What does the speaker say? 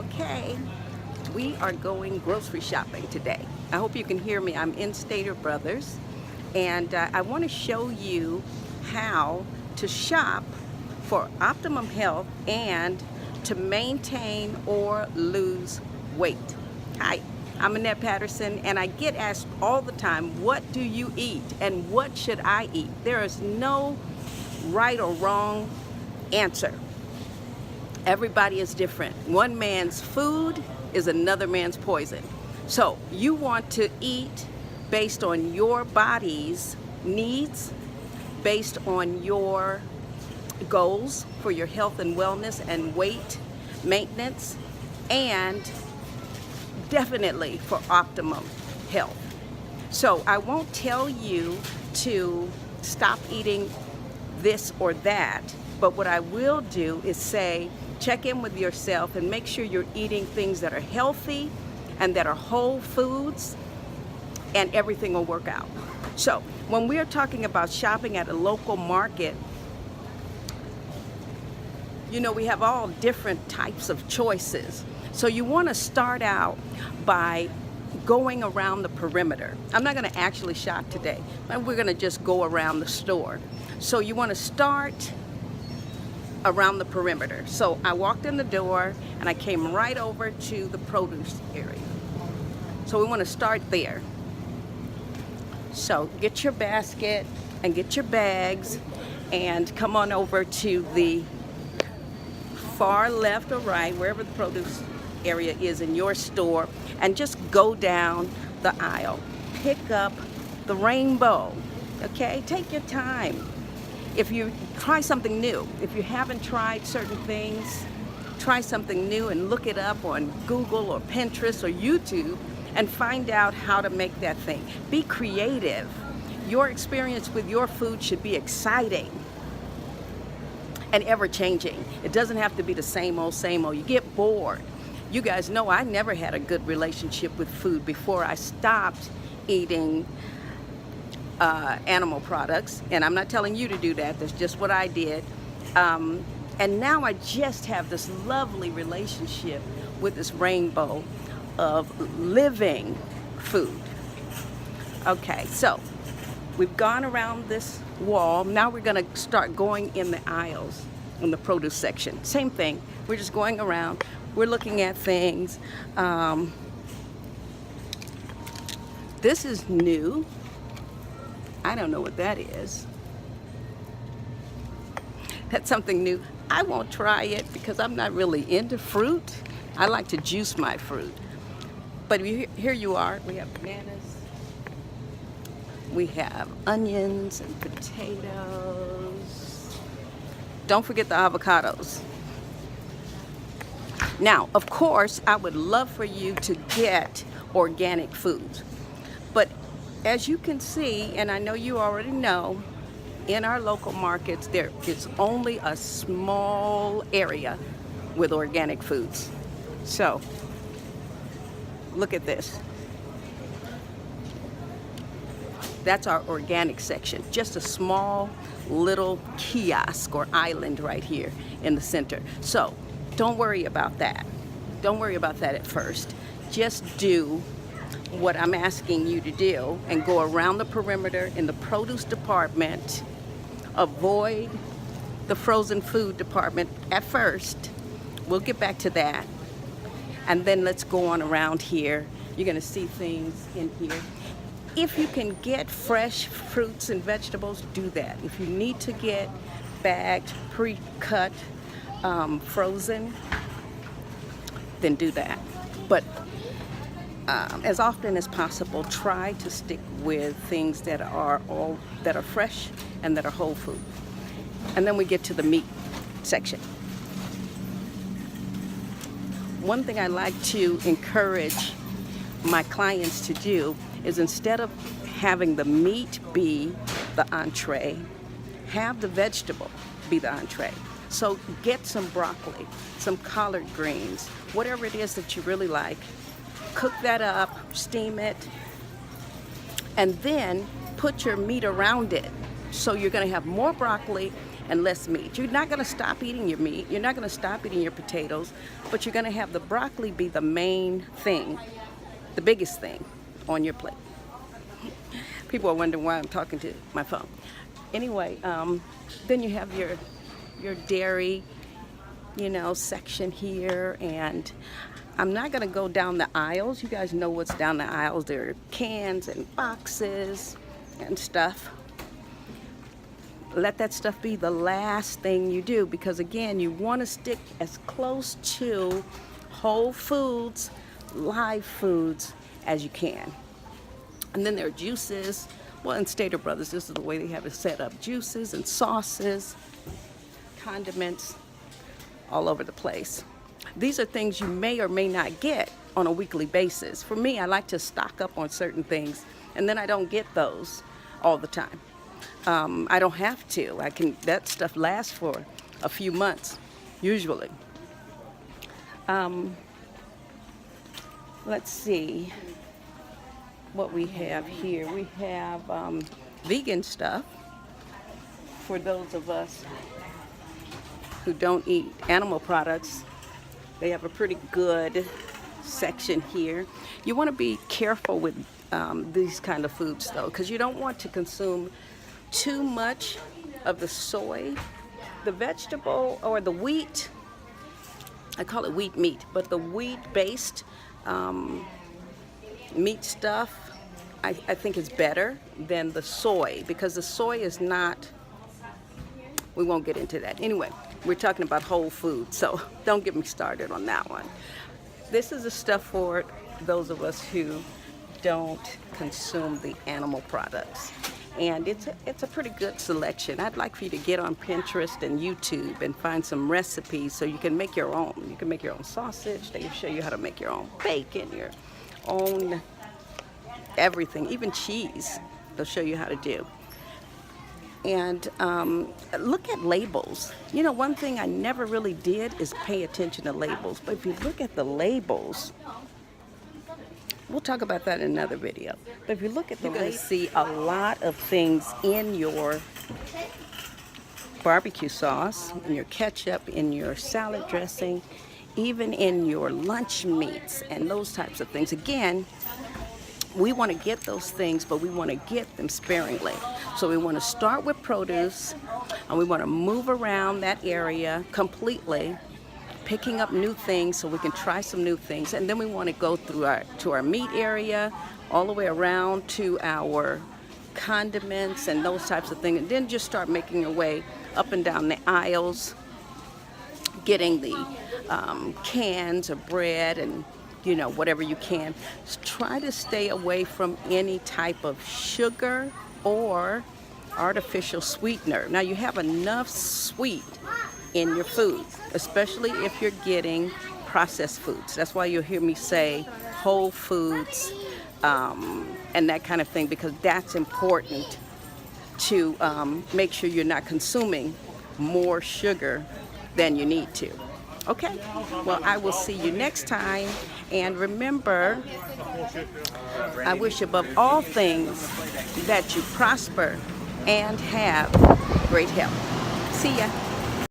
Okay, we are going grocery shopping today. I hope you can hear me. I'm in Stater Brothers, and I want to show you how to shop for optimum health and to maintain or lose weight. Hi, I'm Annette Patterson, and I get asked all the time, what do you eat and what should I eat? There is no right or wrong answer. Everybody is different. One man's food is another man's poison. So you want to eat based on your body's needs, based on your goals for your health and wellness and weight maintenance, and definitely for optimum health. So I won't tell you to stop eating this or that, but what I will do is say, check in with yourself and make sure you're eating things that are healthy and that are whole foods, and everything will work out. So when we're talking about shopping at a local market, you know, we have all different types of choices. So you want to start out by going around the perimeter. I'm not going to actually shop today, but we're going to just go around the store. So you want to start around the perimeter. So I walked in the door and I came right over to the produce area. So we want to start there. So get your basket and get your bags and come on over to the far left or right, wherever the produce area is in your store, and just go down the aisle. Pick up the rainbow, okay? Take your time. If you try something new, if you haven't tried certain things, try something new and look it up on Google or Pinterest or YouTube and find out how to make that thing. Be creative. Your experience with your food should be exciting and ever-changing. It doesn't have to be the same old, same old. You get bored. You guys know I never had a good relationship with food before I stopped eating animal products, and I'm not telling you to do that. That's just what I did. And now I just have this lovely relationship with this rainbow of living food. Okay, so we've gone around this wall. Now we're going to start going in the aisles in the produce section. Same thing. We're just going around. We're looking at things. This is new. I don't know what that is. That's something new. I won't try it because I'm not really into fruit. I like to juice my fruit. But here you are. We have bananas. We have onions and potatoes. Don't forget the avocados. Now, of course, I would love for you to get organic foods. But as you can see, and I know you already know, in our local markets, there is only a small area with organic foods. So, look at this. That's our organic section. Just a small little kiosk or island right here in the center. So, don't worry about that. Don't worry about that at first. Just do what I'm asking you to do and go around the perimeter in the produce department. Avoid the frozen food department at first. We'll get back to that. And then let's go on around here. You're going to see things in here. If you can get fresh fruits and vegetables, do that. If you need to get bagged, pre-cut, frozen, then do that. But as often as possible, try to stick with things that are fresh and that are whole food. And then we get to the meat section. One thing I like to encourage my clients to do is, instead of having the meat be the entree, have the vegetable be the entree. So get some broccoli, some collard greens, whatever it is that you really like. Cook that up, steam it, and then put your meat around it. So you're going to have more broccoli and less meat. You're not going to stop eating your meat. You're not going to stop eating your potatoes, but you're going to have the broccoli be the main thing, the biggest thing on your plate. People are wondering why I'm talking to my phone. Anyway, then you have your dairy, section here, and I'm not going to go down the aisles. You guys know what's down the aisles. There are cans and boxes and stuff. Let that stuff be the last thing you do, because again, you want to stick as close to whole foods, live foods as you can. And then there are juices. Well, in Stater Brothers, this is the way they have it set up. Juices and sauces, condiments, all over the place. These are things you may or may not get on a weekly basis. For me, I like to stock up on certain things, and then I don't get those all the time. I don't have to. That stuff lasts for a few months, usually. Let's see what we have here. We have vegan stuff for those of us who don't eat animal products. They have a pretty good section here. You want to be careful with these kind of foods though, because you don't want to consume too much of the soy, the vegetable, or the wheat. I call it wheat meat, but the wheat-based meat stuff, I think is better than the soy, because the soy is not, we won't get into that. Anyway, we're talking about whole food, so don't get me started on that one. This is the stuff for those of us who don't consume the animal products. And it's a pretty good selection. I'd like for you to get on Pinterest and YouTube and find some recipes so you can make your own. You can make your own sausage. They show you how to make your own bacon, your own everything, even cheese. They'll show you how to do. And look at labels. One thing I never really did is pay attention to labels. But if you look at the labels, we'll talk about that in another video. But if you look at the labels, you're going to see a lot of things in your barbecue sauce, in your ketchup, in your salad dressing, even in your lunch meats and those types of things. Again, we want to get those things, but we want to get them sparingly. So we want to start with produce, and we want to move around that area completely, picking up new things so we can try some new things. And then we want to go through to our meat area, all the way around to our condiments and those types of things. And then just start making your way up and down the aisles, getting the cans of bread and whatever you can. Try to stay away from any type of sugar or artificial sweetener. Now, you have enough sweet in your food, especially if you're getting processed foods. That's why you'll hear me say whole foods and that kind of thing, because that's important to make sure you're not consuming more sugar than you need to. Okay, well, I will see you next time. And remember, I wish above all things that you prosper and have great health. See ya.